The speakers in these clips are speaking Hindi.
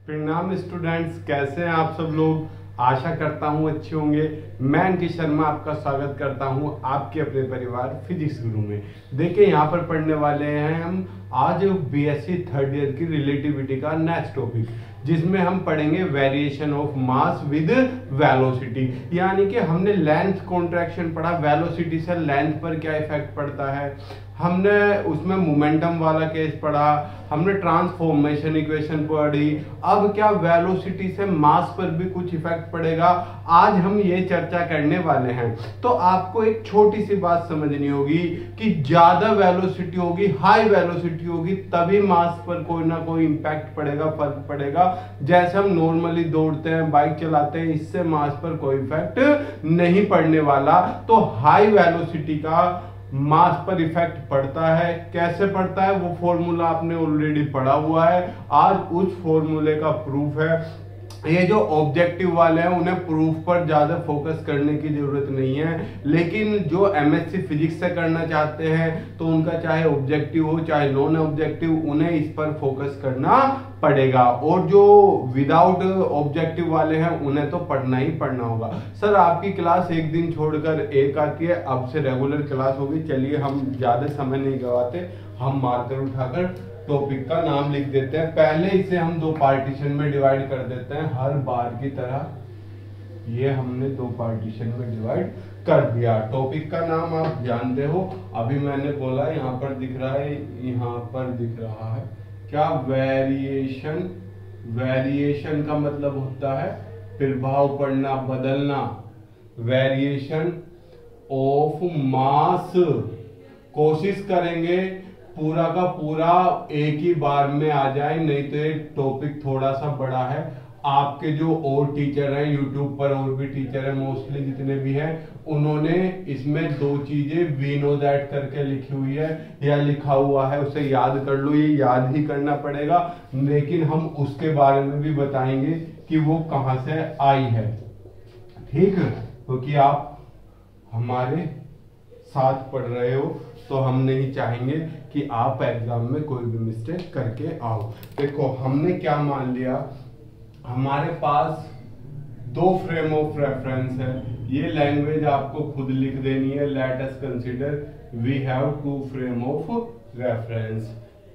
प्रणाम स्टूडेंट्स, कैसे हैं आप सब लोग। आशा करता हूं अच्छे होंगे। मैं अंकित शर्मा आपका स्वागत करता हूं आपके अपने परिवार फिजिक्स गुरु में। देखिए यहाँ पर पढ़ने वाले हैं हम आज बीएससी थर्ड ईयर की रिलेटिविटी का नेक्स्ट टॉपिक, जिसमें हम पढ़ेंगे variation of mass with velocity. यानी कि हमने लेंथ कॉन्ट्रैक्शन पढ़ा, वेलोसिटी से लेंथ पर क्या इफेक्ट पड़ता है, हमने उसमें मोमेंटम वाला केस पढ़ा, हमने ट्रांसफॉर्मेशन इक्वेशन पढ़ी। अब क्या वेलोसिटी से मास पर भी कुछ इफेक्ट पड़ेगा, आज हम ये चर्चा करने वाले हैं। तो आपको एक छोटी सी बात समझनी होगी कि ज्यादा वेलोसिटी होगी, हाई वेलोसिटी होगी, तभी मास पर कोई ना कोई इम्पैक्ट पड़ेगा, फर्क पड़ेगा। जैसे हम नॉर्मली दौड़ते हैं, बाइक चलाते हैं, इससे मास पर कोई इफेक्ट नहीं पड़ने वाला। तो हाई वेलोसिटी का मास पर इफेक्ट पड़ता है। कैसे पड़ता है वो फॉर्मूला आपने ऑलरेडी पढ़ा हुआ है, आज उस फॉर्मूले का प्रूफ है। ये जो ऑब्जेक्टिव वाले हैं उन्हें प्रूफ पर ज्यादा फोकस करने की जरूरत नहीं है, लेकिन जो एमएससी फिजिक्स से करना चाहते हैं तो उनका चाहे ऑब्जेक्टिव हो चाहे नॉन ऑब्जेक्टिव, उन्हें इस पर फोकस करना पड़ेगा। और जो विदाउट ऑब्जेक्टिव वाले हैं उन्हें तो पढ़ना ही पढ़ना होगा। सर आपकी क्लास एक दिन छोड़कर एक आती है, अब से रेगुलर क्लास होगी। चलिए हम ज्यादा समय नहीं गवाते, हम मार्कर उठाकर टॉपिक का नाम लिख देते हैं। पहले इसे हम दो पार्टीशन में डिवाइड कर देते हैं, हर बार की तरह ये हमने दो पार्टीशन में डिवाइड कर दिया। टॉपिक का नाम आप जानते हो, अभी मैंने बोला यहाँ पर दिख रहा है, यहाँ पर दिख रहा है क्या, वेरिएशन। वेरिएशन का मतलब होता है प्रभाव पड़ना, बदलना। Variation of mass. कोशिश करेंगे पूरा का पूरा एक ही बार में आ जाए, नहीं तो ये टॉपिक थोड़ा सा बड़ा है। आपके जो और टीचर हैं यूट्यूब पर, और भी टीचर हैं मोस्टली जितने भी हैं, उन्होंने इसमें दो चीजें वी नो दैट करके लिखी हुई है या लिखा हुआ है, उसे याद कर लो। ये याद ही करना पड़ेगा, लेकिन हम उसके बारे में भी बताएंगे कि वो कहां से आई है। ठीक, क्योंकि आप हमारे साथ पढ़ रहे हो तो हम नहीं चाहेंगे कि आप एग्जाम में कोई भी मिस्टेक करके आओ। देखो हमने क्या मान लिया, हमारे पास दो फ्रेम ऑफ रेफरेंस है। ये लैंग्वेज आपको खुद लिख देनी है। Let us consider we have to frame of reference.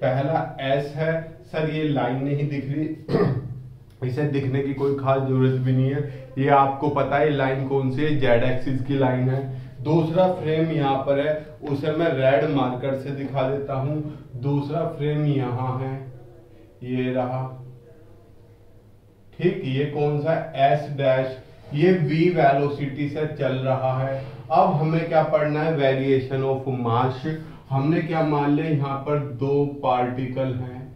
पहला एस है। सर ये लाइन नहीं दिख रही, इसे दिखने की कोई खास जरूरत भी नहीं है, ये आपको पता है लाइन कौन सी है, जेड एक्सिस की लाइन है। दूसरा फ्रेम यहाँ पर है, उसे मैं रेड मार्कर से दिखा देता हूं। दूसरा फ्रेम यहाँ है, ये रहा। ठीक, ये कौन सा, एस डैश, ये वी वेलोसिटी से चल रहा है। अब हमें क्या पढ़ना है, वेरिएशन ऑफ मास। हमने क्या मान लिया, यहाँ पर दो पार्टिकल हैं,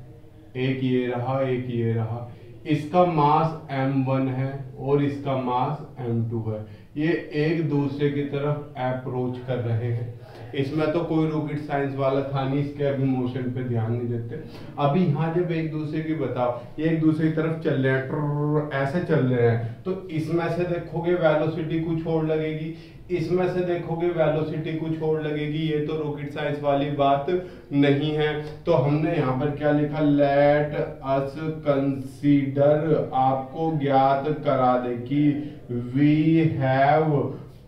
एक ये रहा एक ये रहा। इसका मास m1 है और इसका मास m2 है। ये एक दूसरे की तरफ अप्रोच कर रहे हैं। इसमें तो कोई रॉकेट साइंस वाला था नहीं, इसके अभी मोशन पे ध्यान नहीं देते। अभी यहाँ जब एक दूसरे की बताओ, ये एक दूसरे की तरफ चल रहे हैं, ऐसे चल रहे हैं, तो इसमें से देखोगे वेलोसिटी कुछ और लगेगी, इसमें से देखोगे वेलोसिटी कुछ और लगेगी। ये तो रॉकेट साइंस वाली बात नहीं है। तो हमने यहाँ पर क्या लिखा, लेट अस कंसीडर, आपको ज्ञात करा दे कि वी हैव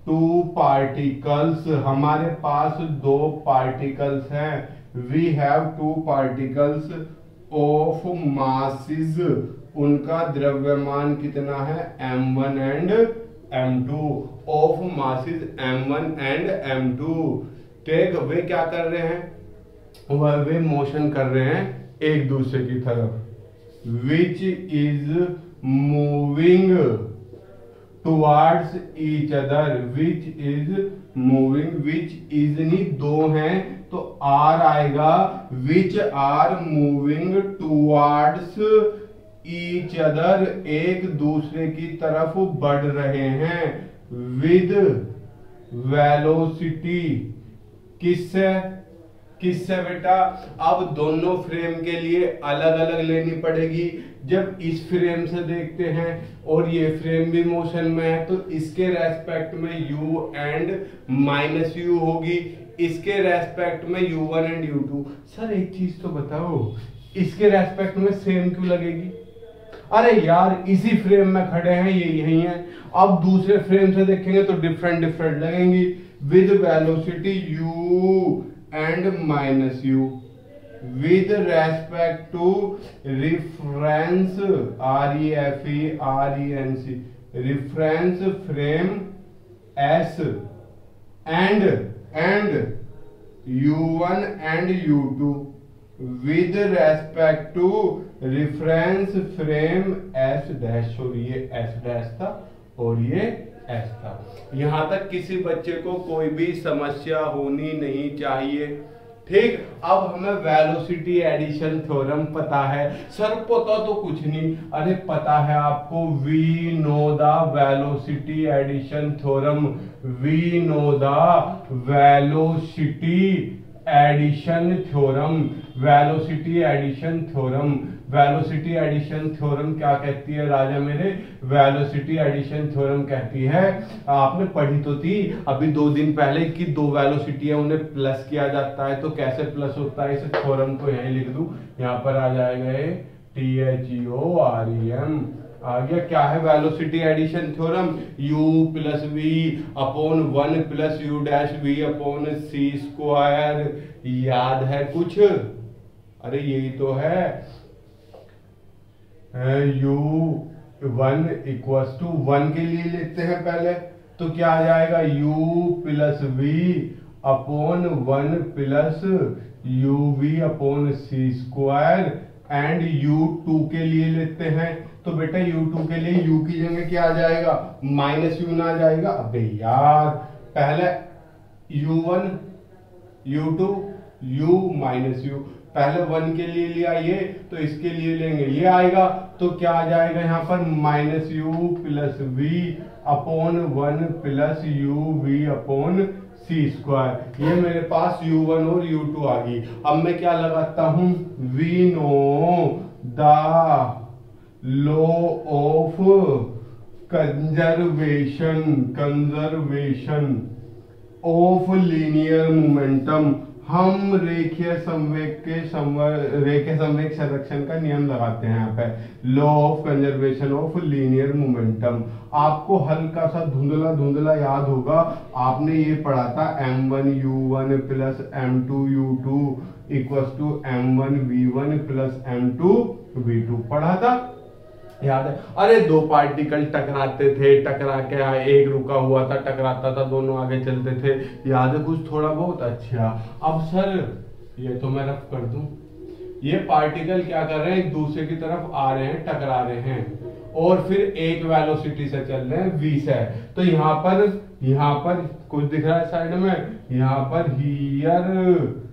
टू पार्टिकल्स, हमारे पास दो पार्टिकल्स हैं। We have two particles of masses, उनका द्रव्यमान कितना है, m1 and m2, of masses m1 and m2। ठीक, वे क्या कर रहे हैं, वे मोशन कर रहे हैं एक दूसरे की तरफ। Which is moving towards each other, which is moving, which is नहीं दो हैं तो आर आएगा, which are moving towards each other, एक दूसरे की तरफ बढ़ रहे हैं। विद वेलोसिटी, किससे किससे बेटा, अब दोनों फ्रेम के लिए अलग अलग लेनी पड़ेगी। जब इस फ्रेम से देखते हैं और ये फ्रेम भी मोशन में है तो इसके रेस्पेक्ट में u एंड माइनस u होगी, इसके रेस्पेक्ट में u1 एंड u2। सर एक चीज तो बताओ, इसके रेस्पेक्ट में सेम क्यों लगेगी, अरे यार इसी फ्रेम में खड़े हैं, ये यही है। अब दूसरे फ्रेम से देखेंगे तो डिफरेंट डिफरेंट लगेंगी। With velocity u and minus u with respect to reference reference frame S and u1 and u2 with respect to reference frame S dash, और ये S dash था और ये S था। यहां तक किसी बच्चे को कोई भी समस्या होनी नहीं चाहिए, ठीक। अब हमें वेलोसिटी एडिशन थ्योरम पता है। सर पता तो कुछ नहीं, अरे पता है आपको, we know the velocity addition theorem, we know the velocity addition theorem, velocity addition theorem. Velocity addition theorem क्या कहती है राजा मेरे? वेलोसिटी एडिशन थ्योरम कहती है, आपने पढ़ी तो थी अभी 2 दिन पहले कि 2 वेलोसिटी है उन्हें प्लस किया जाता है। तो कैसे प्लस होता है, इस थ्योरम को यहीं लिख दूं, यहाँ पर आ जाएगा ये THEOREM आ गया। क्या है velocity addition theorem? u plus v upon 1 plus u dash v upon c square. याद है कुछ? अरे यही तो है, u1 इक्वल्स टू 1 के लिए लेते हैं पहले, तो क्या आ जाएगा u plus v upon 1 plus u v upon c square and u2 के लिए लेते हैं। तो बेटा u2 के लिए u की जगह क्या आ जाएगा? माइनस u ना आ जाएगा। अबे यार पहले u1 u2 u minus u, पहले 1 के लिए लिया ये, तो इसके लिए लेंगे ये आएगा। तो क्या आ जाएगा यहाँ पर? Minus u plus v upon 1 plus u v upon c square. ये मेरे पास u1 और u2 आ गई। अब मैं क्या लगाता हूं? We know the law of conservation of linear momentum. हम रेखीय संवेग संरक्षण का नियम लगाते हैं यहाँ पे, law of conservation of linear momentum. आपको हल्का सा धुंधला धुंधला याद होगा, आपने ये पढ़ा था m1u1 plus m2u2 equals to m1v1 plus m2v2 पढ़ा था, याद है? अरे 2 पार्टिकल टकराते थे, टकरा के एक रुका हुआ था, टकराता था, दोनों आगे चलते थे, याद है कुछ थोड़ा बहुत? अच्छा अब सर ये तो मैं रफ कर दूं, ये पार्टिकल क्या कर रहे हैं? एक दूसरे की तरफ आ रहे हैं, टकरा रहे हैं और फिर एक वेलोसिटी से चल रहे हैं v से। तो यहाँ पर कुछ दिख रहा है साइड में, यहाँ पर here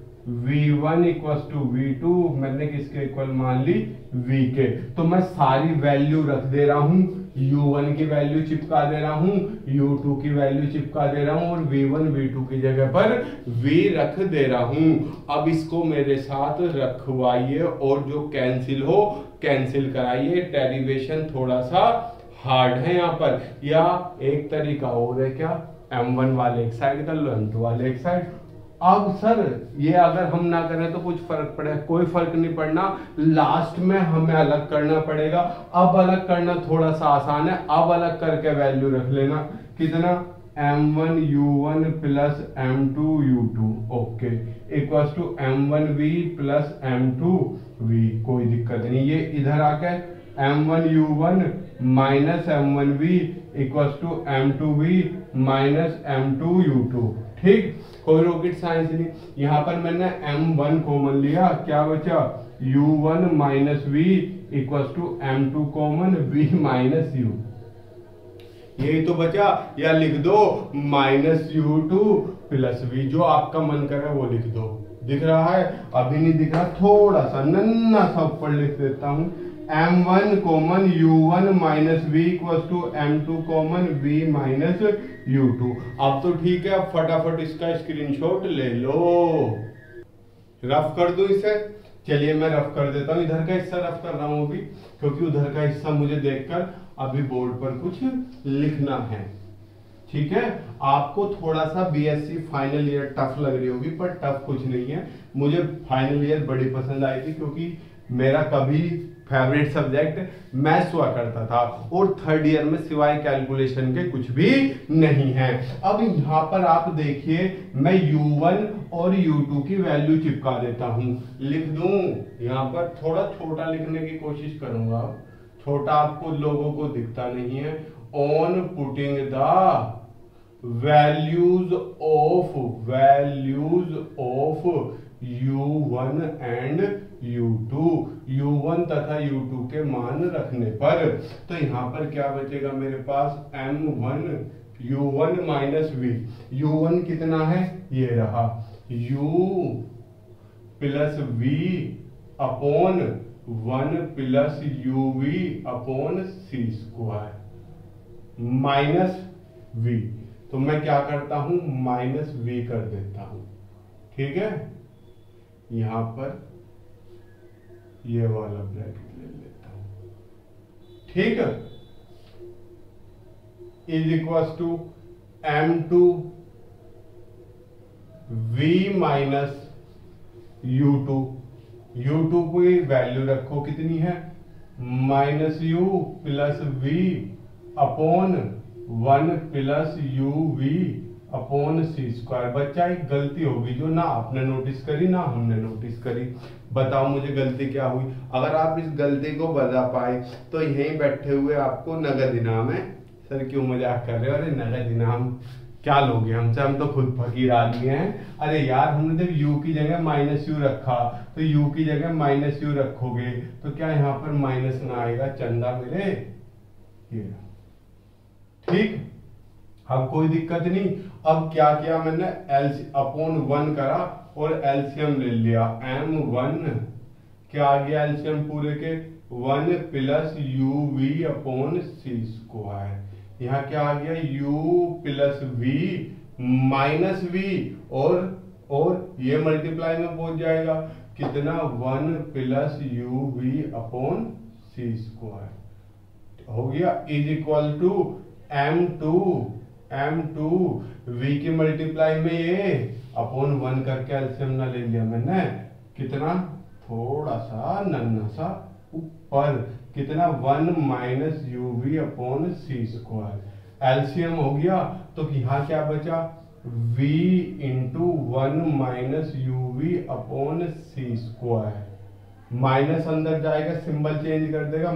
v1 equals to v2, मैंने किसके इक्वल मान ली? v के। तो मैं सारी वैल्यू रख दे रहा हूं, u1 की वैल्यू चिपका दे रहा हूं, u2 की वैल्यू चिपका दे रहा हूं और v1 v2 की जगह पर v रख दे रहा हूं। अब इसको मेरे साथ रखवाइए और जो कैंसिल हो कैंसिल कराइए। डेरिवेशन थोड़ा सा हार्ड है यहाँ पर, या एक तरीका और है क्या, m1 वाले एक साइड कर लो, m2 वाले एक साइड। अब सर ये अगर हम ना करें तो कुछ फर्क पड़े? कोई फर्क नहीं पड़ना, लास्ट में हमें अलग करना पड़ेगा। अब अलग करना थोड़ा सा आसान है, अब अलग करके वैल्यू रख लेना, कितना? m1u1 plus m2u2 okay equals to m1v plus m2v। कोई दिक्कत नहीं, ये इधर आके m1u1 minus m1v equals to m2v minus m2u2, ठीक। कोई रॉकेट साइंस नहीं। यहाँ पर मैंने m1 कॉमन लिया, क्या बचा? u1 minus v equals to m2 common v minus u, यही तो बचा। या लिख दो माइनस u2 प्लस v, जो आपका मन करे वो लिख दो। दिख रहा है? अभी नहीं दिख रहा, थोड़ा सा नन्ना सा ऊपर लिख देता हूं, m1 common u1 minus v equals to m2 common v minus u2। अब तो ठीक है, अब फटाफट इसका स्क्रीनशॉट ले लो। रफ कर दूं इसे? चलिए मैं रफ कर देता हूं। इधर का हिस्सा रफ कर रहा हूं अभी, क्योंकि उधर का हिस्सा मुझे देखकर अभी बोर्ड पर कुछ लिखना है, ठीक है। आपको थोड़ा सा बीएससी फाइनल ईयर टफ लग रही होगी, पर टफ कुछ नहीं है। मुझे फाइनल ईयर बड़ी पसंद आई थी, क्योंकि मेरा कभी फेवरेट सब्जेक्ट मैथ्स हुआ करता था और थर्ड ईयर में सिवाय कैलकुलेशन के कुछ भी नहीं है। अब यहाँ पर आप देखिए, मैं U1 और U2 की वैल्यू चिपका देता हूँ, लिख दूं यहाँ पर, थोड़ा छोटा लिखने की कोशिश करूंगा, छोटा आपको लोगों को दिखता नहीं है। On putting the values of U1 and U2, U1 तथा U2 के मान रखने पर, तो यहां पर क्या बचेगा मेरे पास, M1 U1 minus V। U1 कितना है, ये रहा, U plus V upon 1 plus UV upon C square minus V। तो मैं क्या करता हूं, माइनस V कर देता हूं, ठीक है। यहां पर ये वाला ब्रैकेट ले लेता हूं, ठीक है, is equal to M2 V minus U2। U2 की वैल्यू रखो कितनी है, minus U plus V upon 1 plus UV upon C square. बच्चा एक गलती होगी जो ना आपने नोटिस करी ना हमने नोटिस करी, बताओ मुझे गलती क्या हुई। अगर आप इस गलती को बता पाए तो यहीं बैठे हुए आपको नगद इनाम है। सर क्यों मजाक कर रहे हो, अरे नगद इनाम क्या लोगे हमसे, हम तो खुद फकीर आदमी हैं। अरे यार हमने जब U की जगह माइनस U रखा तो U की जगह माइनस U रखोगे तो क्या यहाँ पर माइनस ना आएगा, चंदा मेरे, ये ठीक। अब कोई दिक्कत नहीं। अब क्या किया मैंने, अपॉन 1 करा और एलसीएम ले लिया, M1 क्या आ गया एलसीएम पूरे के, 1 plus UV upon C square. यहाँ क्या आ गया, U plus V minus V और ये मल्टीप्लाई में पहुंच जाएगा कितना, 1 plus UV upon C square हो गया, is equal to M2 V की मल्टीप्लाई में ये अपॉन 1 करके एलसीएम ना ले लिया मैंने, कितना, थोड़ा सा नन्हा सा ऊपर, कितना, 1 minus UV upon C square. LCM हो गया तो यहाँ क्या बचा, V into 1 minus UV upon C square. Minus अंदर जाएगा, सिंबल चेंज कर देगा,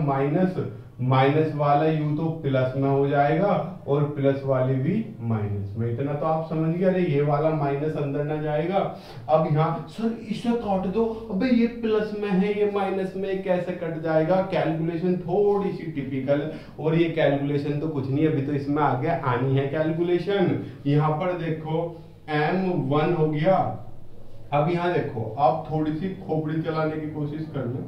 माइनस वाला U तो प्लस में हो जाएगा और प्लस वाली भी माइनस में। इतना तो आप समझ गए, अरे ये वाला माइनस अंदर ना जाएगा। अब यहाँ सर इसे काट दो, अबे ये प्लस में है ये माइनस में, कैसे कट जाएगा। कैलकुलेशन थोड़ी सी टिपिकल है, और ये कैलकुलेशन तो कुछ नहीं, अभी तो इसमें आगे आनी है कैलकुलेशन। यहाँ पर देखो M1 हो गया। अब यहाँ देखो, आप थोड़ी सी खोपड़ी चलाने की कोशिश कर लो,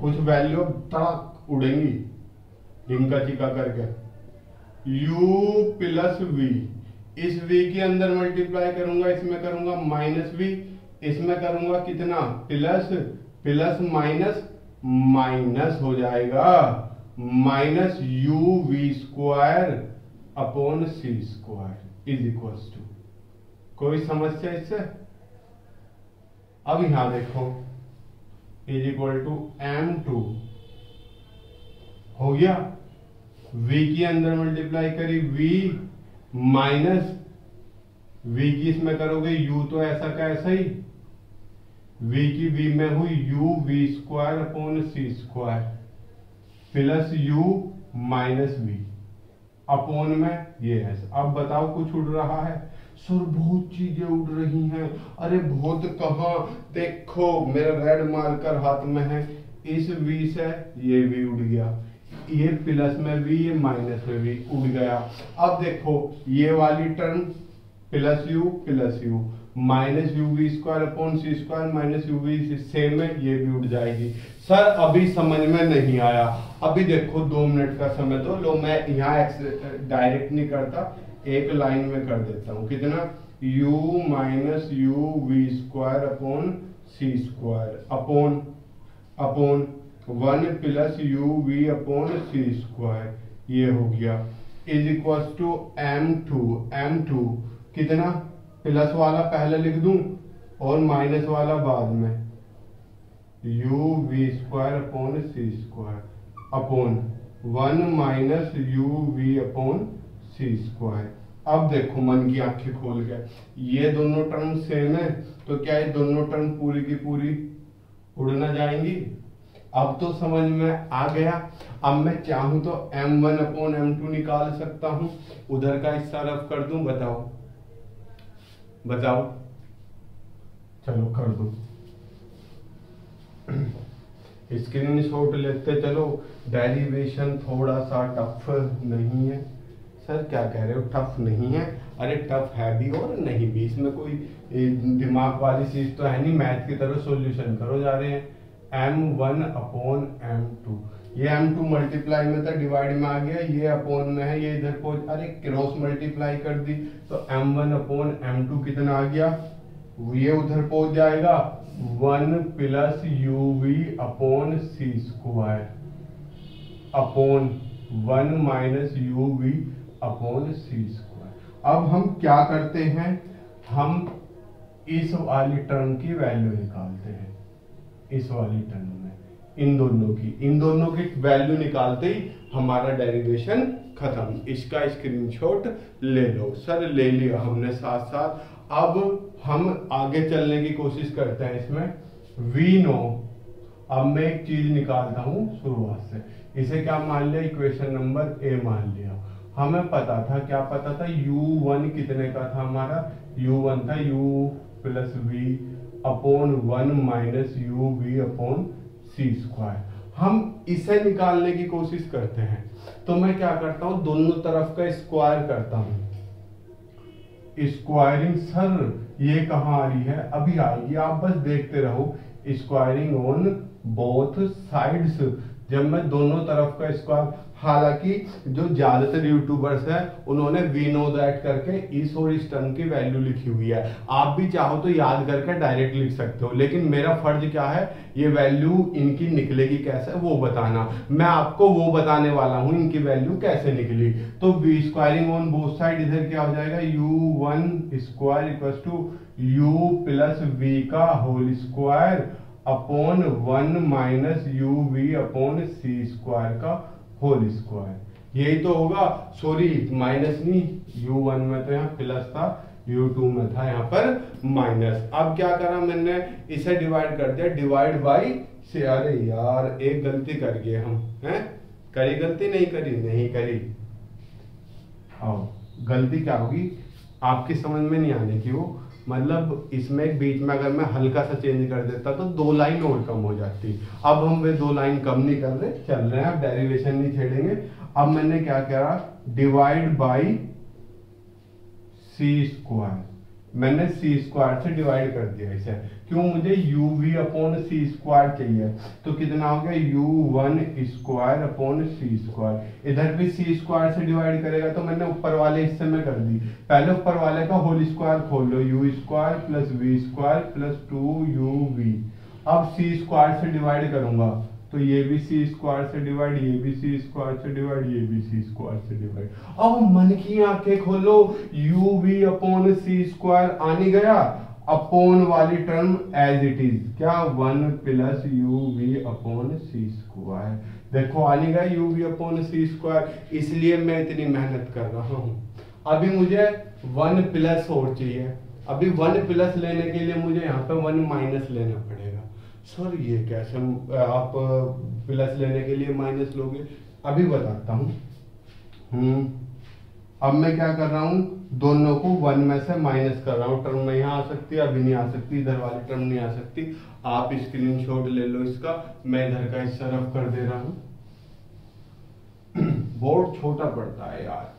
कुछ वैल्यू तड़क उड़ेंगी ढिंका चिका करके। U प्लस V, इस V के अंदर मल्टीप्लाई करूंगा, इसमें करूंगा माइनस V, इसमें करूंगा कितना, प्लस माइनस हो जाएगा, minus UV square upon C square is equal to. कोई समस्या इससे। अब यहां देखो, इज इक्वल टू M2 हो गया, V की अंदर मल्टीप्लाई करी V माइनस V की इसमें करोगे U तो ऐसा का ऐसा ही, V की V में हुई UV square upon C square plus U minus V upon में ये है। अब बताओ कुछ उड़ रहा है, सर बहुत चीजें उड़ रही हैं। अरे बहुत कहाँ, देखो मेरा रेड मार्कर हाथ में है, इस V से ये V उड़ गया, ये प्लस में V ये माइनस में V उड़ गया। अब देखो ये वाली term plus U minus UV square upon C square minus UV same है, ये भी उड़ जाएगी। सर अभी समझ में नहीं आया, अभी देखो 2 मिनट का समय दो, लो मैं यहाँ डायरेक्ट नहीं करता, एक लाइन में कर देता हूँ। कितना, U minus UV square upon C square upon 1 plus UV upon C square, ये हो गया, इज इक्वल टू M2 कितना, प्लस वाला पहले लिख दूं और माइनस वाला बाद में, u v square upon c square upon 1 minus u v upon c square. अब देखो मन की आंखें खोल के, ये दोनों टर्म सेम है तो क्या ये दोनों टर्म पूरी की पूरी उड़ना जाएंगी? अब तो समझ में आ गया। अब मैं चाहूं तो m1 अपॉन m2 निकाल सकता हूं, उधर का हिस्सा रफ कर दूं। बताओ बताओ, चलो कर दो। स्क्रीनशॉट लेते चलो। डेरिवेशन थोड़ा सा टफ नहीं है। सर क्या कह रहे हो, टफ नहीं है? अरे टफ है भी और नहीं भी, इसमें कोई दिमाग वाली चीज तो है नहीं। मैथ की तरह सॉल्यूशन करो जा रहे हैं। m1 अपॉन m2, ये m2 मल्टीप्लाई में था, डिवाइड में आ गया, ये अपॉन में है, ये इधर पहुंच, अरे क्रॉस मल्टीप्लाई कर दी तो m1 अपॉन m2 कितना आ गया? ये उधर पहुंच जाएगा 1 plus u v upon c square upon 1 minus u v upon c square. अब हम क्या करते हैं, हम इस वाली टर्म की वैल्यू निकालते हैं। इस वाली टर्म में इन दोनों की वैल्यू निकालते ही हमारा डेरिवेशन खत्म। इसका स्क्रीनशॉट ले लो। सर ले लिया हमने साथ साथ। अब हम आगे चलने की कोशिश करते हैं इसमें। वी नो, अब मैं एक चीज निकालता हूं शुरुआत से। इसे क्या मान लिया? इक्वेशन नंबर ए मान लिया। हमें पता था, क्या पता था? u1 कितने का था हमारा? u1 था u plus v upon 1 minus u v upon c square. हम इसे निकालने की कोशिश करते हैं तो मैं क्या करता हूं, दोनों तरफ का स्क्वायर करता हूं। स्क्वायरिंग, सर ये कहां आ रही है? अभी आएगी, आप बस देखते रहो। स्क्वायरिंग ऑन बोथ साइड्स, जब मैं दोनों तरफ का स्क्वायर, हालांकि जो ज्यादातर यूट्यूबर्स हैं उन्होंने वी नो दैट करके इस और इस टर्म की वैल्यू लिखी हुई है। आप भी चाहो तो याद करके डायरेक्ट लिख सकते हो, लेकिन मेरा फर्ज क्या है, ये वैल्यू इनकी निकलेगी कैसे वो बताना। मैं आपको वो बताने वाला हूं इनकी वैल्यू कैसे निकली। तो we squaring on both side, इधर क्या हो जाएगा? u1 square equal to u plus v का whole square upon 1 minus u v upon c square का होल स्क्वायर। यही तो होगा। सॉरी माइनस नहीं, u1 में तो यहाँ प्लस था, u2 में था यहाँ पर माइनस। अब क्या करा मैंने, इसे डिवाइड कर दिया, डिवाइड बाई से। अरे यार एक गलती कर गए हम, हैं? करी गलती? नहीं करी, नहीं करी। आओ, गलती क्या होगी आपकी समझ में नहीं आने की वो, मतलब इसमें बीच में अगर मैं हल्का सा चेंज कर देता तो 2 लाइन और कम हो जाती। अब हम वे 2 लाइन कम नहीं कर रहे, चल रहे हैं, अब डेरिवेशन नहीं छेड़ेंगे। अब मैंने क्या करा, डिवाइड बाई सी स्क्वायर, मैंने सी स्क्वायर से डिवाइड कर दिया इसे। क्यों? मुझे u v upon c square चाहिए, तो कितना हो गया? u1 square upon c square. इधर भी सी स्क्वायर से डिवाइड करेगा तो मैंने ऊपर वाले हिस्से में कर दी। पहले ऊपर वाले का होल स्क्वायर खोल लो, u square plus v square plus 2uv। अब सी स्क्वायर से डिवाइड करूंगा तो ये भी सी स्क्वायर से डिवाइड, ये भी सी स्क्वायर से डिवाइड, ये भी सी स्क्वायर से डिवाइड। अब मन की आंखें खोलो, u v upon c square आने गया, अपॉन वाली टर्म एज इट इज, क्या? 1 plus u v upon c square. देखो आने गया u v upon c square, इसलिए मैं इतनी मेहनत कर रहा हूं। अभी मुझे 1 प्लस और चाहिए। अभी 1 प्लस लेने के लिए मुझे यहाँ पे 1 माइनस लेना पड़ेगा। सर ये कैसे आप प्लस लेने के लिए माइनस लोगे? अभी बताता हूँ। अब मैं क्या कर रहा हूँ, दोनों को 1 में से माइनस कर रहा हूँ। टर्म में यहाँ आ सकती है, अभी नहीं आ सकती, इधर वाली टर्म नहीं आ सकती। आप स्क्रीनशॉट ले लो इसका, मैं इधर का हिस्सा रफ कर दे रहा हूँ। बोर्ड छोटा पड़ता है यार,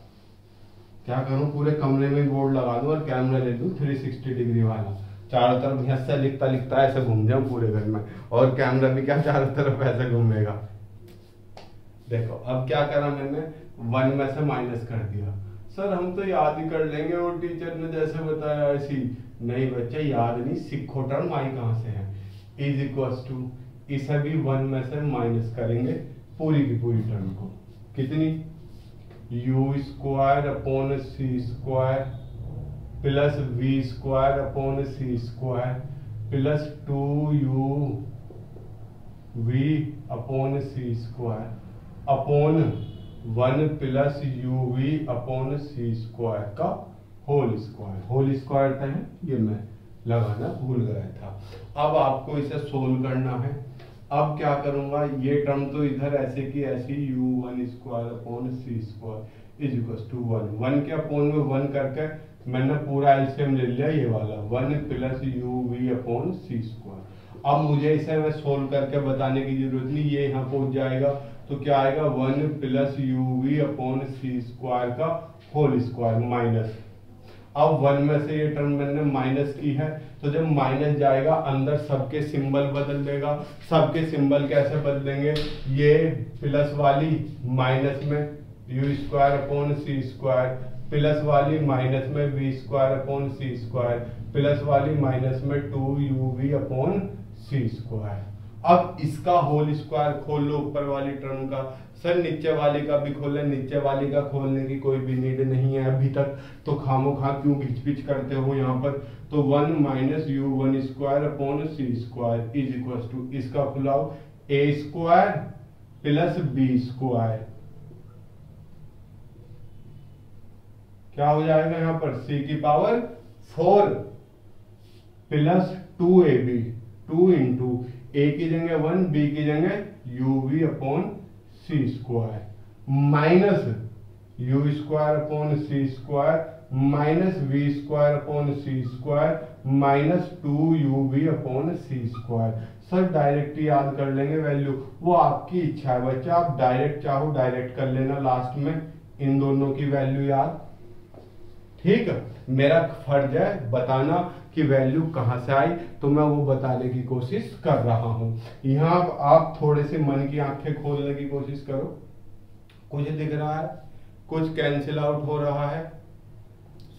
क्या करूँ, पूरे कमरे में बोर्ड लगा दूं और कैमरा ले लूं 360 डिग्री वाला, चारों तरफ ऐसा लिखता लिखता ऐसे घूम जाऊं पूरे घर में, और कैमरा भी क्या चारों तरफ ऐसे घूमेगा। देखो अब क्या करा मैंने, 1 में से माइनस कर दिया। सर हम तो याद ही कर लेंगे और टीचर ने जैसे बताया ऐसी। नहीं बच्चे याद नहीं, सीखो टर्म आई कहां से है। इज इक्वल टू, इसे भी 1 में से माइनस करेंगे पूरी की पूरी टर्म को। कितनी? U square upon c square plus v square upon c square plus 2u v upon c square upon 1 plus u v upon c square का होल स्क्वायर था, ये मैं लगाना भूल गया था। अब आपको इसे सोल्व करना है। अब क्या करूंगा, ये टर्म तो इधर ऐसे की ऐसी u1 square upon c square is equal to 1 के अपोन में 1 करके मैंने पूरा एलसीएम ले लिया, ये वाला 1 plus u v upon c square. अब मुझे इसे मैं सोल्व करके बताने की जरूरत नहीं, ये यहाँ पहुंच जाएगा तो क्या आएगा 1 plus u v upon c square का होल स्क्वायर माइनस। अब 1 में से ये टर्म मैंने माइनस की है, तो जब माइनस जाएगा अंदर सबके सिंबल बदल देगा। सबके सिंबल कैसे बदलेंगे, ये प्लस वाली माइनस में u square upon c square, plus वाली माइनस में v square upon c square, plus वाली माइनस में 2uv अपॉन सी स्क्वायर। अब इसका होल स्क्वायर खोल लो ऊपर वाली टर्म का। सर नीचे वाली का भी खोले, नीचे वाली का खोलने की कोई भी नीड नहीं है अभी तक, तो खामोखा क्यों घिचपिच करते हो यहाँ पर। तो 1 minus u one square upon c square is equal to, इसका खुलाओ a square plus b square, क्या हो जाएगा यहाँ पर c की पावर 4 प्लस 2ab, 2 इंटू ए की जगह 1, बी की जगह uv upon c square minus u square upon c square minus v square upon c square minus 2uv upon c square. Sir direct याद कर लेंगे वैल्यू, वो आपकी इच्छा है बच्चा, आप डायरेक्ट चाहो डायरेक्ट कर लेना लास्ट में इन दोनों की वैल्यू याद, ठीक है। मेरा फर्ज है बताना कि वैल्यू कहां से आई, तो मैं वो बताने की कोशिश कर रहा हूं। यहाँ आप थोड़े से मन की आंखें खोलने की कोशिश करो, कुछ दिख रहा है, कुछ कैंसिल आउट हो रहा है।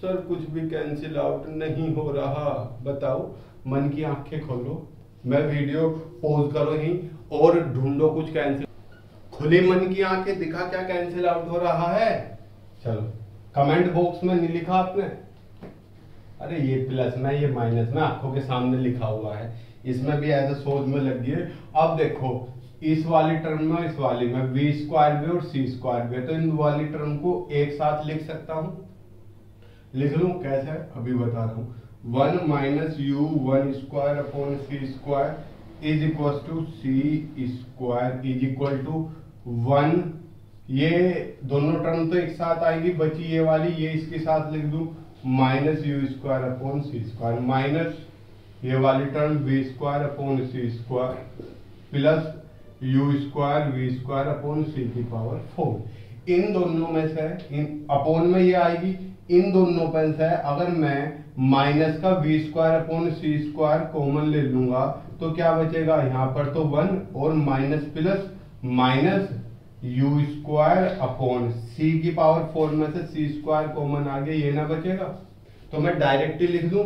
सर कुछ भी कैंसिल आउट नहीं हो रहा, बताओ। मन की आंखें खोलो, मैं वीडियो पॉज करो ही और ढूंढो कुछ कैंसिल। खुली मन की आंखें, दिखा क्या कैंसिल आउट हो रहा है। चलो कमेंट बॉक्स में नहीं लिखा आपने, अरे ये प्लस में ये माइनस में आंखों के सामने लिखा हुआ है, इसमें भी ऐसे सोच में लग गई है। अब देखो इस वाली टर्म में इस वाली में वी स्क्वायर भी और सी स्क्वायर भी, तो इन वाली टर्म को एक साथ लिख सकता हूं, लिख लूं कैसे अभी बता रहा हूं। 1 minus u one square upon c square is equal to c square is equal to 1। ये दोनों टर्म तो एक साथ आएगी, बची ये वाली, ये इसके साथ लिख दूं minus u square upon c square minus ये वाली term v square upon c square plus u square v square upon c की पावर 4। इन दोनों में से इन अपोन में ये आएगी, इन दोनों में से अगर मैं माइनस का v square upon c square common ले लूंगा तो क्या बचेगा, यहाँ पर तो 1 और minus plus minus u square upon c की पावर 4 में से सी स्क्वायर कॉमन आ गया, ये ना बचेगा। तो मैं डायरेक्ट ही लिख दूं,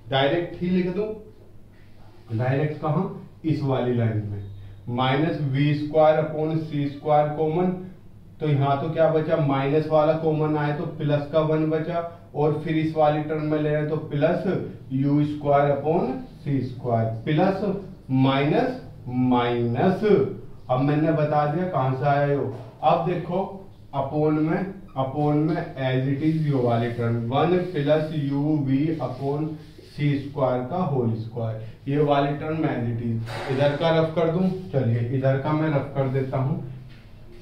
डायरेक्ट ही लिख दूं, डायरेक्ट कहां, इस वाली लाइन में minus v square upon c square common, तो यहां तो क्या बचा, माइनस वाला कॉमन आए तो प्लस का 1 बचा, और फिर इस वाली टर्म में ले रहे तो plus u square upon c square plus minus minus. अब मैंने बता दिया कहां से आया हो। अब देखो अपोन में एज इट इज यू वाली term 1 plus u v upon c square का होल स्क्वायर, ये वाली टर्म एज इट इज। इधर का रफ कर दूं, चलिए इधर का मैं रफ कर देता हूं।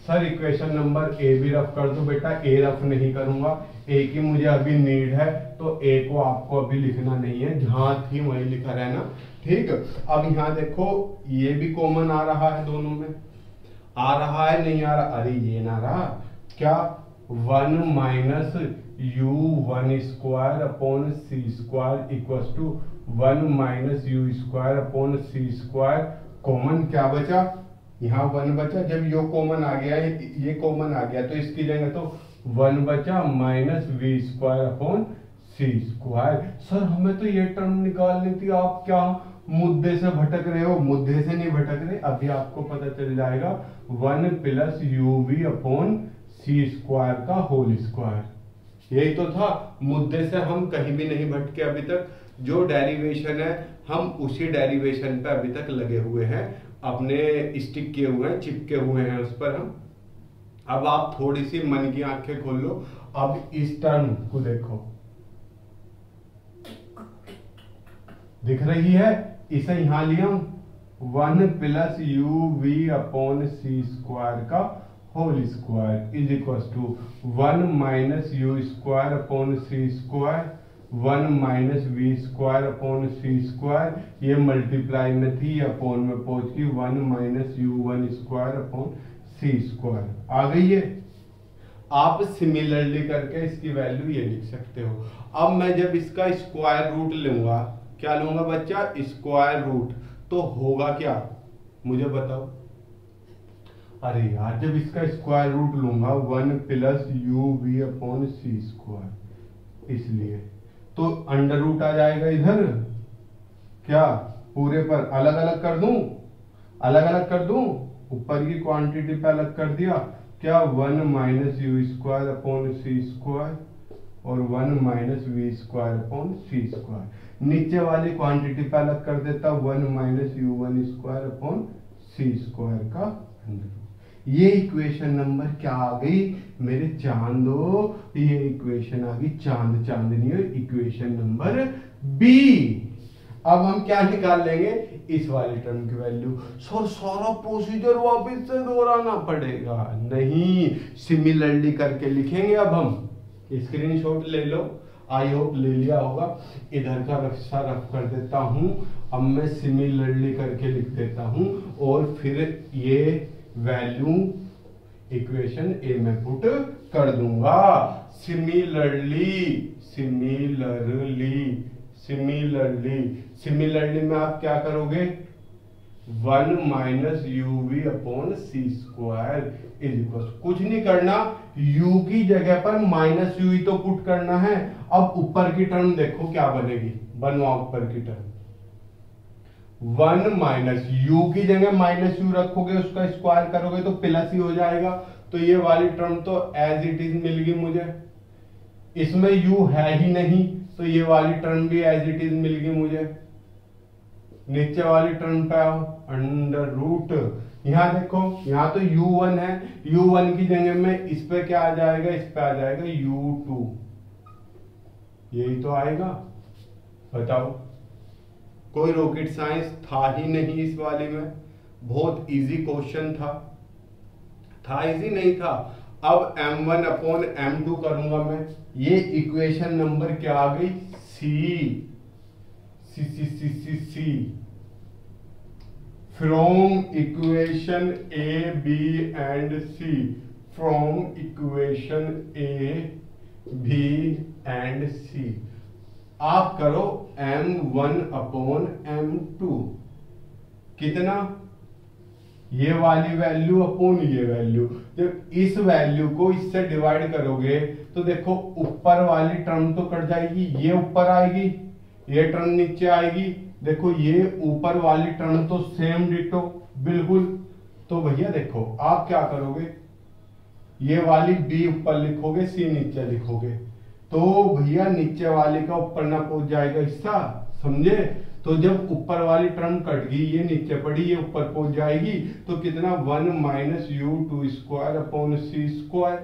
सर इक्वेशन नंबर ए भी रफ कर दो बेटा, ए रफ नहीं करूंगा, ए की मुझे अभी नीड है, तो ए को आपको अभी लिखना नहीं है, जहां थी वहीं लिखा रहना, ठीक। अब यहाँ देखो ये भी कॉमन आ रहा है, दोनों में आ रहा है नहीं आ रहा, अरे ये ना रहा क्या, 1 minus u one square upon c square equal to 1 minus u square upon c square common क्या बचा, यहाँ 1 बचा। जब यो कॉमन आ गया, ये कॉमन आ गया तो इसकी जगह तो 1 बचा minus v square upon c square. Sir हमें तो ये टर्म निकालनी थी, आप क्या मुद्दे से भटक रहे हो, मुद्दे से नहीं भटक रहे, अभी आपको पता चल जाएगा 1 plus u v upon c square का होल स्क्वायर, यही तो था। मुद्दे से हम कहीं भी नहीं भटके अभी तक, जो डेरिवेशन है हम उसी डेरिवेशन पे अभी तक लगे हुए हैं। अपने स्टिक किए हुए हैं, चिपके हुए हैं उस पर हम। अब आप थोड़ी सी मन की आंखें खोल लो, अब इस टर्म को देखो, दिख रही है? इसे यहां लिया 1 plus u v upon c square का whole square is equal to 1 minus u square upon c square 1 minus v square upon c square, ये मल्टीप्लाई में थी, अपॉन में पहुंच गई 1 minus u one square upon c square. आ गई है? आप सिमिलरली करके इसकी वैल्यू ये लिख सकते हो। अब मैं जब इसका स्क्वायर रूट लूंगा, क्या लूंगा बच्चा? स्क्वायर रूट, तो होगा क्या मुझे बताओ? अरे यार, जब इसका स्क्वायर रूट लूंगा 1 plus u v upon c square, इसलिए तो अंडर रूट आ जाएगा इधर, क्या पूरे पर अलग अलग कर दूं? अलग अलग कर दूं, ऊपर की क्वांटिटी पे अलग कर दिया, क्या 1 minus u square upon c square और 1 minus v square upon c square. नीचे वाली क्वांटिटी पे अलग कर देता 1 minus u one square upon c square का अंडर रूट। ये इक्वेशन नंबर क्या आ गई मेरे चांदो? ये इक्वेशन आ गई चांद चांदनी, इक्वेशन नंबर बी। अब हम क्या निकाल लेंगे? इस वाली टर्म की वैल्यू। सर सारा प्रोसीजर वापस से दोहराना पड़ेगा? नहीं, सिमिलरली करके लिखेंगे। अब हम स्क्रीनशॉट ले लो, आई होप ले लिया होगा। इधर का रफ्सा रफ कर देता हूं। अब मैं सिमिलरली करके लिख देता हूं और फिर ये वैल्यू इक्वेशन ए में पुट कर दूंगा। सिमिलरली सिमिलरली सिमिलरली सिमिलरली में आप क्या करोगे? 1 minus u v upon c square is equal, कुछ नहीं करना, u की जगह पर माइनस यू ही तो पुट करना है। अब ऊपर की टर्म देखो क्या बनेगी, बनवाओ ऊपर की टर्म। 1 माइनस यू की जगह माइनस यू रखोगे, उसका स्क्वायर करोगे तो प्लस ही हो जाएगा। तो ये वाली टर्म तो एज इट इज मिल गई मुझे, इसमें u है ही नहीं, तो ये वाली टर्म भी एज इट इज मिल गई मुझे। नीचे वाली टर्म पे आओ, अंडर रूट, यहां देखो, यहां तो u1 है, u1 की जगह में इस पे क्या आ जाएगा? इस पे आ जाएगा u2, यही तो आएगा। बताओ, कोई रॉकेट साइंस था ही नहीं इस वाली में, बहुत इजी क्वेश्चन था इजी नहीं था। अब m1 अपॉन m2 करूंगा मैं, ये इक्वेशन नंबर क्या आ गई? C from equation A B and C, from equation A B and C. आप करो m1 अपॉन m2, कितना? ये वाली वैल्यू अपॉन ये वैल्यू। जब इस वैल्यू को इससे डिवाइड करोगे तो देखो ऊपर वाली टर्म तो कट जाएगी, ये ऊपर आएगी, ये टर्म नीचे आएगी। देखो ये ऊपर वाली टर्म तो सेम डिटो बिल्कुल। तो भैया देखो आप क्या करोगे, ये वाली बी ऊपर लिखोगे, सी नीचे लिखोगे, तो भैया नीचे वाले का ऊपर ना पहुंच जाएगा हिस्सा, समझे? तो जब ऊपर वाली टर्म कट गई, ये नीचे पड़ी, ये ऊपर पहुंच जाएगी, तो कितना? 1 minus u two square upon c square.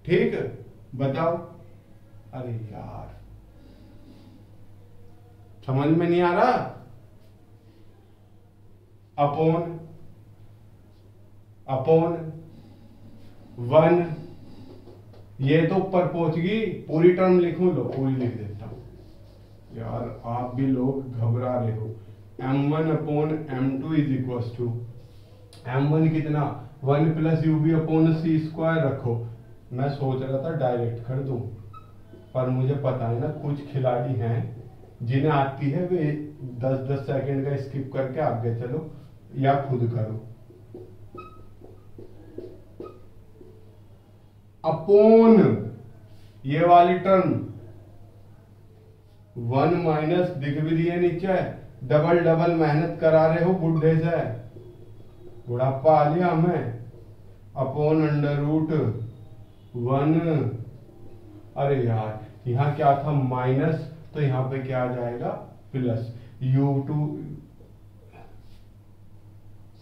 ठीक, बताओ। अरे यार समझ में नहीं आ रहा? अपॉन अपॉन 1, ये तो ऊपर पहुंच गई, पूरी टर्म लिखूं? लो पूरी लिख देता हूं। यार आप भी लोग घबरा रहे हो। m1 upon m2 is equal to m1 कितना? 1 plus u b upon c square रखो। मैं सोच रहा था डायरेक्ट कर दूं, पर मुझे पता है ना कुछ खिलाड़ी हैं जिन्हें आती है, वे 10-10 सेकंड का स्किप करके आगे चलो या खुद करो। अपॉन ये वाली टर्म 1 माइनस, दिख भी दिए नीचे, डबल डबल मेहनत करा रहे हो बुढ़े से, बुढ़ापा आ लिया हमें। अपॉन अंडर रूट 1, अरे यार यहाँ क्या था? माइनस, तो यहाँ पे क्या आ जाएगा? प्लस u2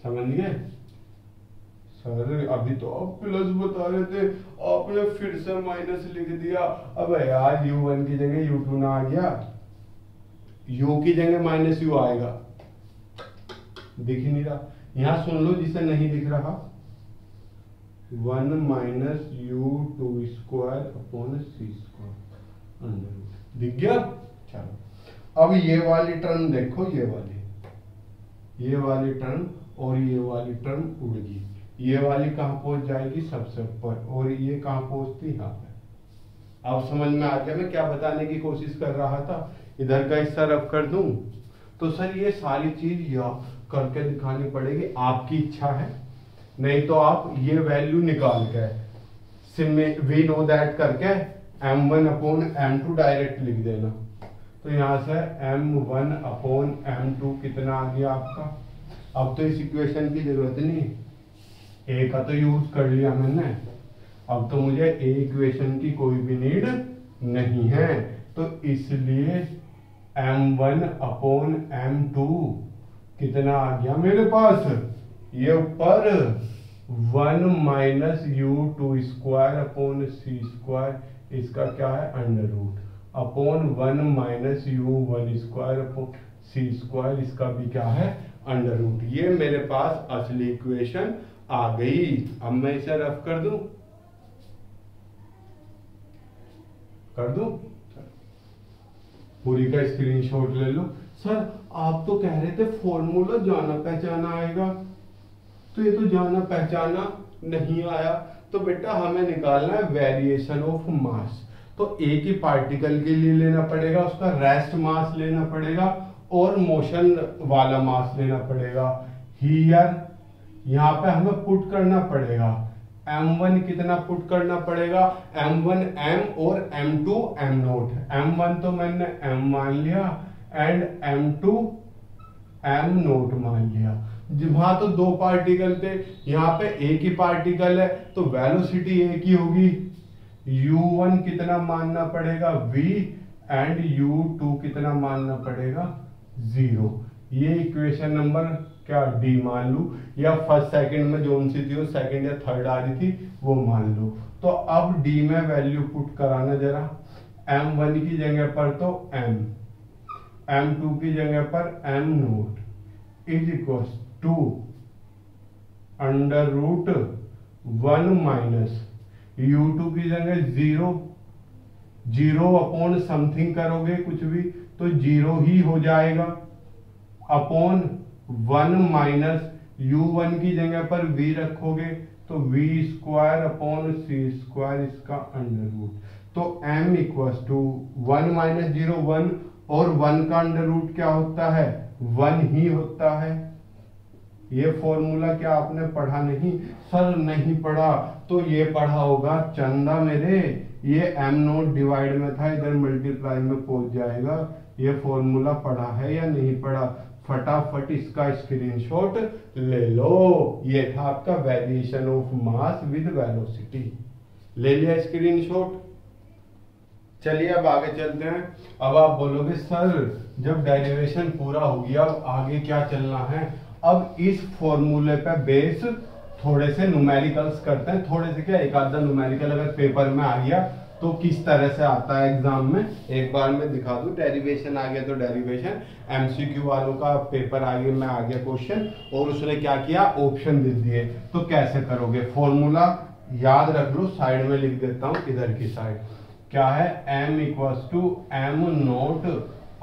समझ गए सर? अभी तो आप प्लस बता रहे थे, आपने फिर से माइनस लिख दिया। अब यार u1 की जगह u2 ना आ गया, u की जगह माइनस u आएगा। दिख ही नहीं रहा, यहां सुन लो जिसे नहीं दिख रहा, 1 minus u2 square upon c square, दिख गया। चलो अब ये वाली टर्म देखो, ये वाली टर्म और ये वाली टर्म उड़ गई। ये वाली कहाँ पहुंच जाएगी? सबसे ऊपर, और ये कहाँ पहुंचती? यहाँ पे। अब समझ में आ गया मैं क्या बताने की कोशिश कर रहा था? इधर का हिस्सा रब कर दूं तो सर ये सारी चीज या करके दिखानी पड़ेगी, आपकी इच्छा है, नहीं तो आप ये वैल्यू निकाल के वी नो दैट करके m1 अपॉन m2 डायरेक्ट लिख देना। तो यहाँ से m1 अपॉन m2 कितना आ गया आपका? अब तो इस इक्वेशन की जरूरत नहीं, ए का तो यूज कर लिया मैंने, अब तो मुझे ए इक्वेशन की कोई भी नीड नहीं है। तो इसलिए m1 अपॉन m2 कितना आ गया मेरे पास? ये ऊपर 1 minus u2 square upon c square, इसका क्या है? Under root upon 1 minus u1 square upon c square, इसका भी क्या है? Under root. ये मेरे पास असली इक्वेशन आ गई। अब मैं इसे रफ कर दूं, पूरी का स्क्रीनशॉट ले लो। सर आप तो कह रहे थे फॉर्मूला जाना पहचाना आएगा, तो ये तो जाना पहचाना नहीं आया। तो बेटा हमें निकालना है वेरिएशन ऑफ मास। तो एक ही पार्टिकल के लिए लेना पड़ेगा, उसका रेस्ट मास लेना पड़ेगा और मोशन वाला मास लेना पड़ेगा। हियर यहाँ पे हमें पुट करना पड़ेगा m1 कितना पुट करना पड़ेगा? m1 m और m2 m नोट। m1 तो मैंने m मान लिया एंड m2 m नोट मान लिया। वहां तो दो पार्टिकल थे, यहाँ पे एक ही पार्टिकल है, तो वेलोसिटी एक ही होगी। u1 कितना मानना पड़ेगा? v एंड u2 कितना मानना पड़ेगा? 0। ये इक्वेशन नंबर क्या डी मान लू, या फर्स्ट सेकंड में जो सी थी वो सेकंड या थर्ड आ रही थी वो मान लो। तो अब डी में वैल्यू पुट कराना जरा। m1 की जगह पर तो m, m2 की जगह पर m naught is equal to under root 1 minus u2 की जगह 0 अपॉन समथिंग करोगे कुछ भी तो 0 ही हो जाएगा, अपॉन 1 माइनस u1 की जगह पर v रखोगे तो v square upon c square, इसका अंडर रूट। तो m इक्वल टू 1 माइनस 0 1, और 1 का अंडर रूट क्या होता है? 1 ही होता है। ये फॉर्मूला क्या आपने पढ़ा नहीं? सर नहीं पढ़ा, तो ये पढ़ा होगा चंदा मेरे, ये m नोट डिवाइड में था, इधर मल्टीप्लाई में पहुंच जाएगा। ये फॉर्मूला पढ़ा है या नहीं पढ़ा? फटाफट इसका स्क्रीनशॉट ले लो। ये था आपका variation of mass with velocity. ले लिया स्क्रीनशॉट? चलिए अब आगे चलते हैं। अब आप बोलोगे सर जब डेरिवेशन पूरा हो गया अब आगे क्या चलना है? अब इस फॉर्मूले पे बेस थोड़े से न्यूमेरिकल्स करते हैं। थोड़े से क्या, एक आधा न्यूमेरिकल अगर पेपर में आ गया तो किस तरह से आता है एग्जाम में, एक बार मैं दिखा दूं। डेरिवेशन आ गया तो डेरिवेशन, एमसीक्यू वालों का पेपर आ गया में आ गया क्वेश्चन, और उसने क्या किया? ऑप्शन दे दिए। तो कैसे करोगे? फॉर्मूला याद रख लो, साइड में लिख देता हूं, इधर की साइड क्या है? m equals to m note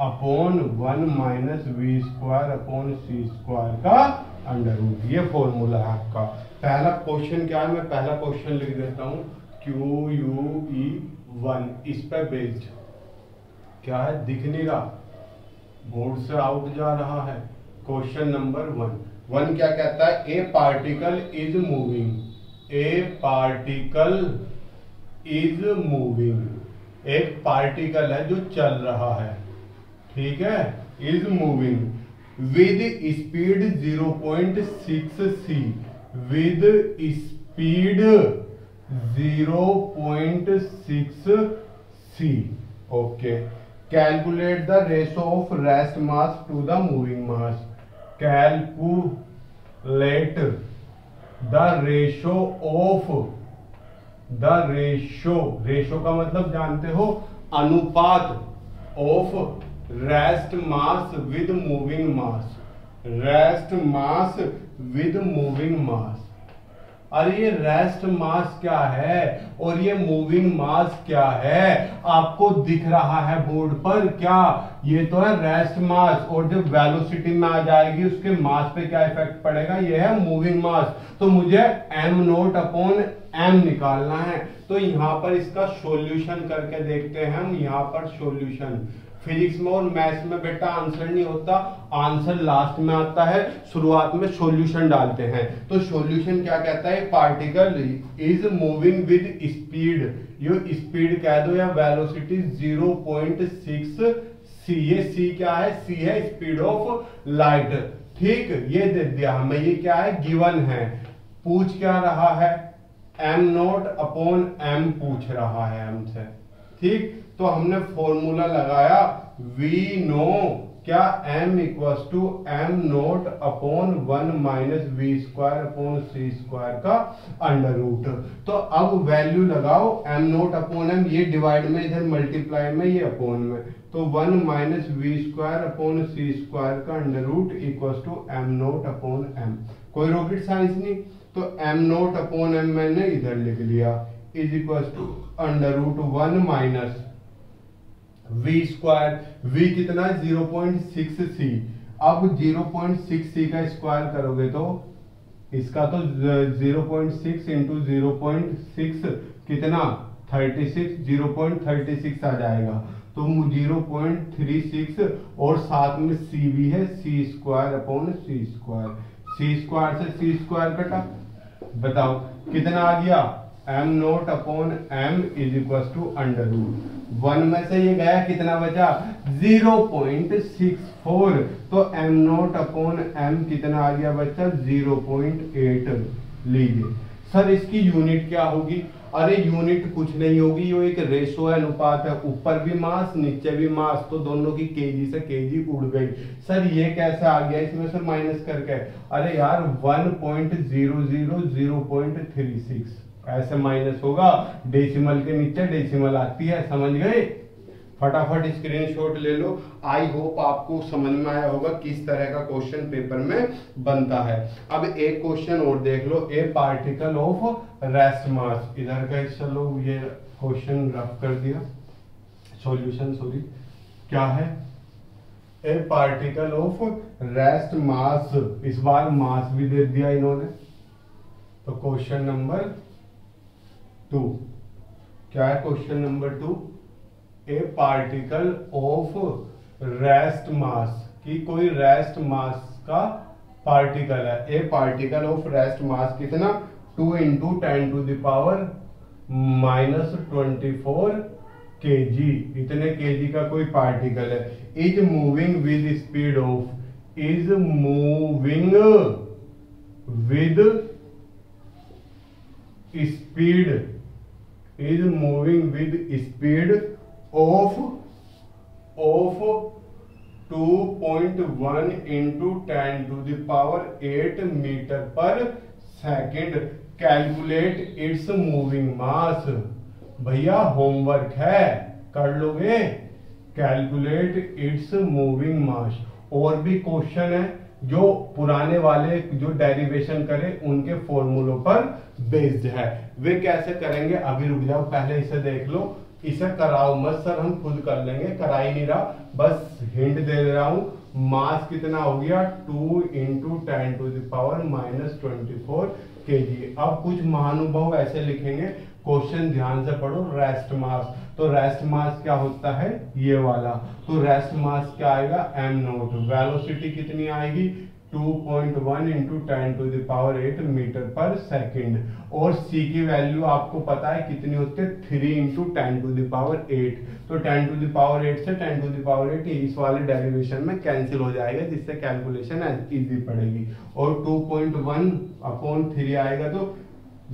upon 1 minus v square upon c square का अंडर रूट। ये फॉर्मूला है आपका। पहला क्वेश्चन क्या है? मैं पहला क्वेश्चन लिख देता हूं, QUE1, इस पे बेस्ड क्या है? दिख नहीं रहा, बोर्ड से आउट जा रहा है। क्वेश्चन नंबर 1 क्या कहता है? A particle is moving, a particle is moving, एक पार्टिकल है जो चल रहा है, ठीक है, is moving with speed 0.6 c, with speed 0.6 c। Okay, calculate the ratio of rest mass to the moving mass. Let the ratio of ratio का मतलब जानते हो, अनुपात of rest mass with moving mass, rest mass with moving mass. अरे ये रेस्ट मास क्या है और ये मूविंग मास क्या है, आपको दिख रहा है बोर्ड पर क्या? ये तो है रेस्ट मास, और जब वेलोसिटी में आ जाएगी उसके मास पे क्या इफेक्ट पड़ेगा, ये है मूविंग मास। तो मुझे m नोट अपॉन m निकालना है। तो यहां पर इसका सॉल्यूशन करके देखते हैं हम। यहां पर सॉल्यूशन, फिजिक्स में और मैथ्स में बेटा आंसर नहीं होता, आंसर लास्ट में आता है, शुरुआत में सॉल्यूशन डालते हैं। तो सॉल्यूशन क्या कहता है, particle is moving with speed, ये स्पीड कह दो या वेलोसिटी 0.6 c, ये c क्या है, c है स्पीड ऑफ लाइट। ठीक, ये दे दिया हमें, ये क्या है, गिवन है। पूछ क्या रहा है, m नोट अपॉन m पूछ रहा है हमसे। ठीक, तो हमने फॉर्मूला लगाया, वी नो क्या, m equals to m note upon 1 minus v square upon c square का अंडर रूट। तो अब वैल्यू लगाओ, m नोट अपॉन m, ये डिवाइड में, इधर मल्टीप्लाई में, ये अपॉन में, तो 1 minus v square upon c square का under root equals to m note upon m। कोई रॉकेट साइंस नहीं, तो m नोट अपॉन m मैंने इधर लिख लिया, is equals to under root 1 minus v square, v कितना है 0.6c। अब 0.6c का स्क्वायर करोगे तो इसका तो 0.6 इंटू 0.6 कितना 36, 0.36 आ जाएगा। तो 0.36 और साथ में c भी है, c square upon c square, c square से c स्क्वायर कटा, बताओ कितना आ गया, m note upon m is equal to under root 1 में से ये गया, कितना बचा 0.64, तो m नोट अपॉन m कितना आ गया बच्चा 0.8। लीजिए सर इसकी यूनिट क्या होगी, अरे यूनिट कुछ नहीं होगी, ये एक रेशो है, अनुपात है, ऊपर भी मास नीचे भी मास, तो दोनों की केजी से केजी उड़ गई। सर ये कैसे आ गया इसमें से माइनस करके, अरे यार 1.00 ऐसे माइनस होगा, डेसिमल के नीचे डेसिमल आती है, समझ गए? फटाफट स्क्रीनशॉट ले लो। आई होप आपको समझ में आया होगा किस तरह का क्वेश्चन पेपर में बनता है। अब एक क्वेश्चन और देख लो, a particle of rest mass, इधर का चलो ये क्वेश्चन रफ कर दिया, सॉल्यूशन सॉरी, क्या है, ए पार्टिकल ऑफ रेस्ट मास, इस बार मास भी दे दिया इन्होंने। तो क्वेश्चन नंबर 2 क्या है, question number 2, A particle of rest मास, की कोई रेस्ट मास का पार्टिकल है, ए पार्टिकल ऑफ रेस्ट मास कितना 2 into 10 to the power -24 kg, इतने केजी का कोई पार्टिकल है, is moving with speed of, is moving with speed, is moving with speed of 2.1 into 10 to the power 8 metre per second, calculate its moving मास। भैया होमवर्क है, कर लोगे, कैलकुलेट इट्स मूविंग मास। और भी क्वेश्चन है जो पुराने वाले जो डेरिवेशन करे उनके फॉर्मूलों पर बेस्ड है, वे कैसे करेंगे अभी रुक जाओ, पहले इसे देख लो, इसे कराओ मत सर, हम खुद कर लेंगे, करा ही नहीं रहा, बस हिंट दे रहा हूं। मास कितना हो गया 2 into 10 to the power -24 kg। अब कुछ महानुभाव ऐसे लिखेंगे, क्वेश्चन ध्यान से पढ़ो, रेस्ट मास, तो रेस्ट मास क्या होता है ये वाला, तो रेस्ट मास क्या आएगा m नोट, वेलोसिटी कितनी आएगी 2.1 into 10 to the power 8 metre per second, और c की वैल्यू आपको पता है कितनी होती है 3 इंटू 10 टू द पावर 8, तो 10 टू द पावर 8 से 10 टू द पावर 8 इस वाले डेरिवेशन में कैंसिल हो जाएगा, जिससे कैलकुलेशन इजी पड़ेगी, और 2.1 अपॉन 3 आएगा तो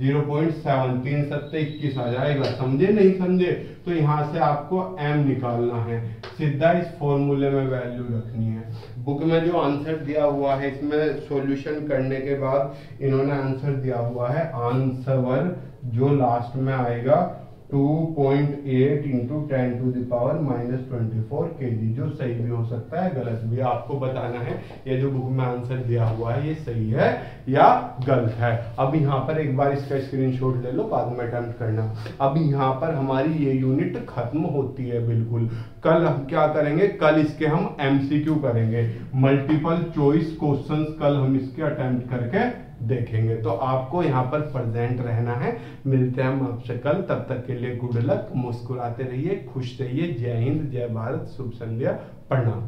0.7 3 7 21 आ जाएगा। समझे नहीं समझे? तो यहाँ से आपको m निकालना है, सीधा इस फॉर्मूले में वैल्यू रखनी है। बुक में जो आंसर दिया हुआ है, इसमें सॉल्यूशन करने के बाद इन्होंने आंसर दिया हुआ है, आंसर जो लास्ट में आएगा 2.8 इंटू 10⁻⁻24 kg, जो सही भी हो सकता है गलत भी। आपको बताना है ये जो बुक में आंसर दिया हुआ है ये सही है या गलत है। अब यहाँ पर एक बार इसका स्क्रीनशॉट ले लो, बाद में अटेम्प्ट करना। अब यहाँ पर हमारी ये यूनिट खत्म होती है बिल्कुल। कल हम क्या करेंगे, कल इसके हम MCQ करेंगे, मल्टीपल चॉइस क्वेश्चंस कल हम इसके अटेम्प्ट करके देखेंगे। तो आपको यहाँ पर प्रेजेंट रहना है। मिलते हैं हम आपसे कल, तब तक के लिए गुड लक, मुस्कुराते रहिए, खुश रहिए। जय हिंद, जय भारत, शुभ संध्या, प्रणाम।